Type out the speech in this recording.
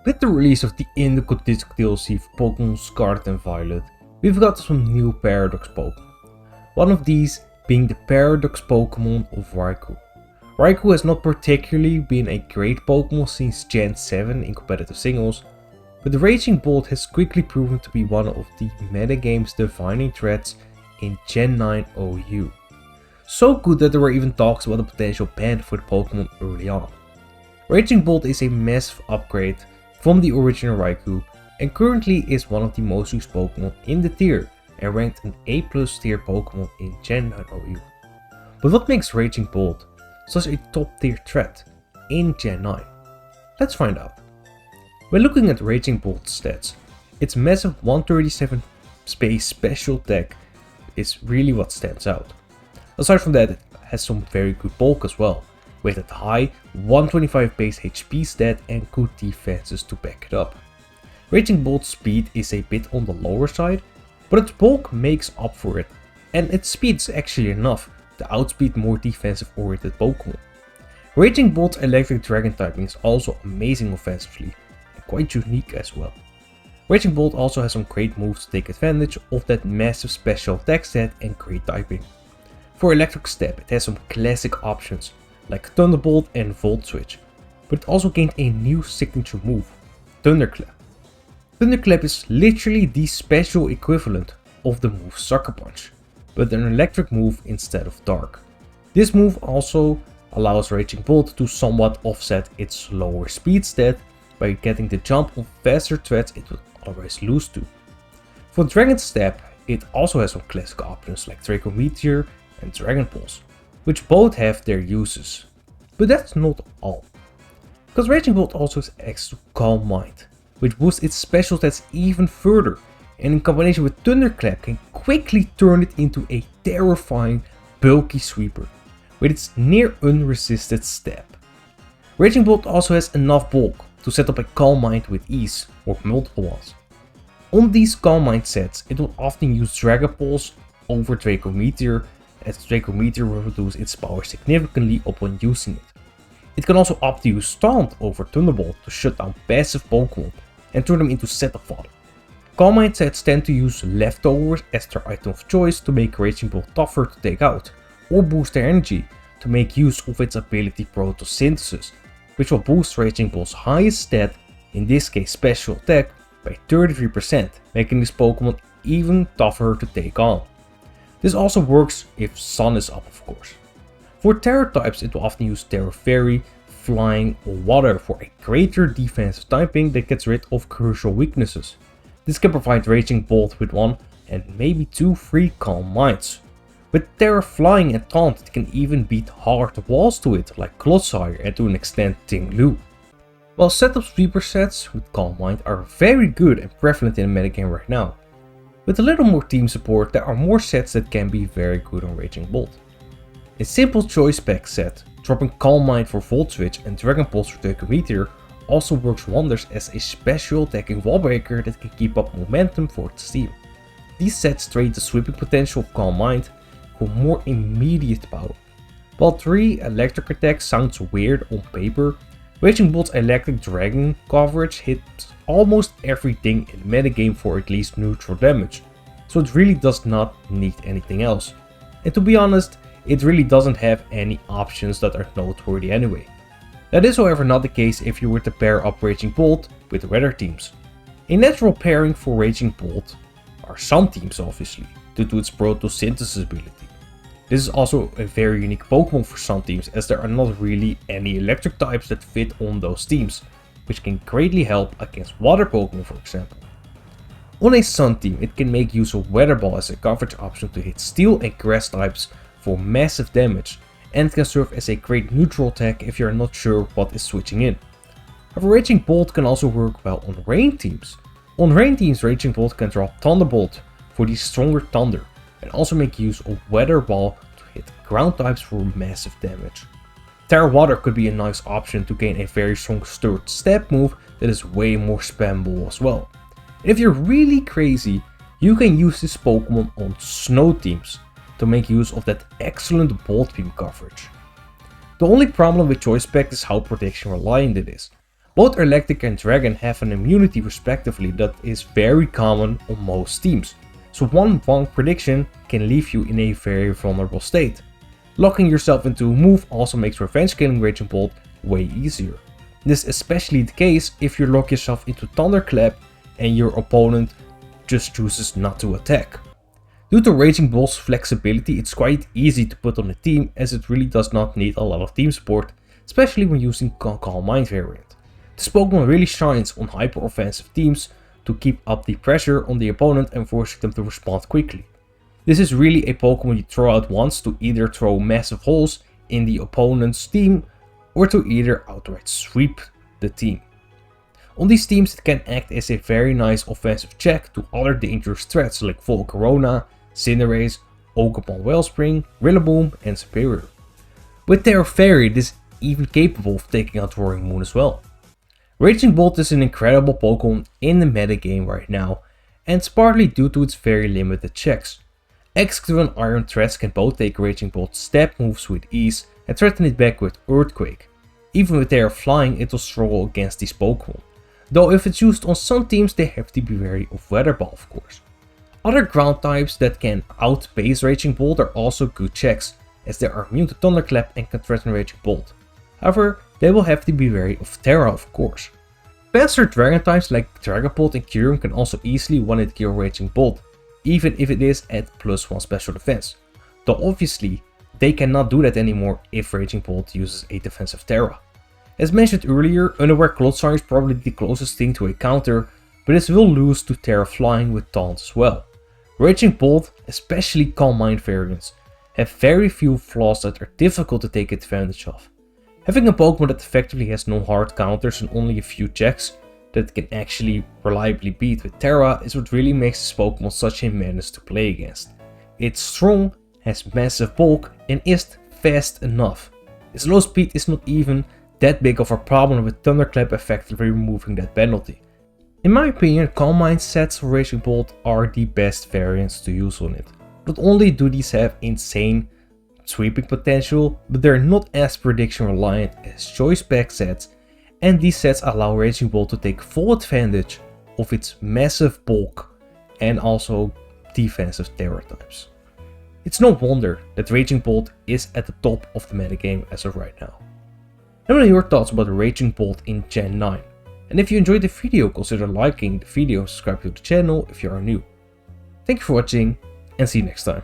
With the release of the Indigo Disk DLC for Pokémon Scarlet and Violet, we've got some new Paradox Pokémon. One of these being the Paradox Pokémon of Raikou. Raikou has not particularly been a great Pokémon since Gen 7 in competitive singles, but the Raging Bolt has quickly proven to be one of the metagame's defining threats in Gen 9 OU. So good that there were even talks about a potential ban for the Pokémon early on. Raging Bolt is a massive upgrade from the original Raikou and currently is one of the most used Pokémon in the tier and ranked an A+ tier Pokémon in Gen 9 OU. But what makes Raging Bolt such a top tier threat in Gen 9? Let's find out. When looking at Raging Bolt's stats, its massive 137 space special attack is really what stands out. Aside from that, it has some very good bulk as well, with a high 125 base HP stat and good defenses to back it up. Raging Bolt's speed is a bit on the lower side, but its bulk makes up for it, and its speed is actually enough to outspeed more defensive oriented Pokemon. Raging Bolt's electric dragon typing is also amazing offensively, and quite unique as well. Raging Bolt also has some great moves to take advantage of that massive special attack stat and great typing. For electric step, it has some classic options like Thunderbolt and Volt Switch, but it also gained a new signature move, Thunderclap. Thunderclap is literally the special equivalent of the move Sucker Punch, but an electric move instead of dark. This move also allows Raging Bolt to somewhat offset its lower speed stat by getting the jump on faster threats it would otherwise lose to. For Dragon Step, it also has some classic options like Draco Meteor and Dragon Pulse, which both have their uses. But that's not all, because Raging Bolt also has access to Calm Mind, which boosts its special stats even further, and in combination with Thunderclap can quickly turn it into a terrifying bulky sweeper with its near unresisted stab. Raging Bolt also has enough bulk to set up a Calm Mind with ease, or multiple ones. On these Calm Mind sets, it will often use Dragon Pulse over Draco Meteor, as Draco Meteor will reduce its power significantly upon using it. It can also opt to use Taunt over Thunderbolt to shut down passive Pokemon and turn them into setup fodder. Calm Mind sets tend to use Leftovers as their item of choice to make Raging Bolt tougher to take out, or boost their energy to make use of its ability Photosynthesis, which will boost Raging Bolt's highest stat, in this case special attack, by 33%, making this Pokemon even tougher to take on. This also works if Sun is up, of course. For Terra types, it will often use Terra Fairy, Flying or Water for a greater defensive typing that gets rid of crucial weaknesses. This can provide Raging Bolt with 1 and maybe 2 free Calm Minds. With Terra Flying and Taunt, it can even beat hard walls to it like Clodsire and to an extent Ting-Lu. While setup sweeper sets with Calm Mind are very good and prevalent in the metagame right now, with a little more team support, there are more sets that can be very good on Raging Bolt. A simple choice pack set, dropping Calm Mind for Volt Switch and Dragon Pulse for Draco Meteor also works wonders as a special attacking wall breaker that can keep up momentum for its team. These sets trade the sweeping potential of Calm Mind for more immediate power. While 3 electric attacks sounds weird on paper, Raging Bolt's electric dragon coverage hits almost everything in the metagame for at least neutral damage, so it really does not need anything else. And to be honest, it really doesn't have any options that are noteworthy anyway. That is however not the case if you were to pair up Raging Bolt with weather teams. A natural pairing for Raging Bolt are Sun teams obviously, due to its Photosynthesis ability. This is also a very unique Pokemon for Sun teams as there are not really any electric types that fit on those teams, which can greatly help against water Pokemon for example. On a Sun team, it can make use of Weather Ball as a coverage option to hit Steel and Grass types for massive damage, and it can serve as a great neutral attack if you are not sure what is switching in. However, Raging Bolt can also work well on Rain teams. On Rain teams, Raging Bolt can drop Thunderbolt for the stronger Thunder, and also make use of Weather Ball to hit ground types for massive damage. Terra Water could be a nice option to gain a very strong third step move that is way more spammable as well. And if you're really crazy, you can use this Pokemon on Snow teams to make use of that excellent Bolt Beam coverage. The only problem with Choice Pact is how protection reliant it is. Both Electric and Dragon have an immunity respectively that is very common on most teams, so one wrong prediction can leave you in a very vulnerable state. Locking yourself into a move also makes revenge killing Raging Bolt way easier. This is especially the case if you lock yourself into Thunderclap and your opponent just chooses not to attack. Due to Raging Bolt's flexibility, it's quite easy to put on a team as it really does not need a lot of team support, especially when using Calm Mind variant. This Pokemon really shines on hyper offensive teams to keep up the pressure on the opponent and forcing them to respond quickly. This is really a Pokemon you throw out once to either throw massive holes in the opponent's team or to either outright sweep the team. On these teams it can act as a very nice offensive check to other dangerous threats like Volcarona, Cinderace, Ogerpon Wellspring, Rillaboom and Superior. With Terra Fairy it is even capable of taking out Roaring Moon as well. Raging Bolt is an incredible Pokemon in the metagame right now, and it's partly due to its very limited checks. Execute and Iron threats can both take Raging Bolt's step moves with ease and threaten it back with Earthquake. Even with their flying it will struggle against these Pokemon, though if it's used on some teams they have to be wary of Weather Ball of course. Other ground types that can outpace Raging Bolt are also good checks, as they are immune to Thunderclap and can threaten Raging Bolt. However, they will have to be wary of Terra of course. Faster Dragon types like Dragapult and Kyurem can also easily one-hit kill Raging Bolt, even if it is at +1 special defense, though obviously they cannot do that anymore if Raging Bolt uses a defensive Terra. As mentioned earlier, Unaware Clodsire is probably the closest thing to a counter, but this will lose to Terra Flying with Taunt as well. Raging Bolt, especially Calm Mind variants, have very few flaws that are difficult to take advantage of. Having a Pokemon that effectively has no hard counters and only a few checks that can actually reliably beat with Terra is what really makes this Pokemon such a menace to play against. It's strong, has massive bulk and is fast enough. Its low speed is not even that big of a problem with Thunderclap effectively removing that penalty. In my opinion, Calm Mind sets for Raging Bolt are the best variants to use on it. Not only do these have insane sweeping potential, but they're not as prediction reliant as choice pack sets, and these sets allow Raging Bolt to take full advantage of its massive bulk and also defensive Terra types. It's no wonder that Raging Bolt is at the top of the metagame as of right now. Let me know your thoughts about Raging Bolt in Gen 9. And if you enjoyed the video, consider liking the video and subscribe to the channel if you are new. Thank you for watching and see you next time.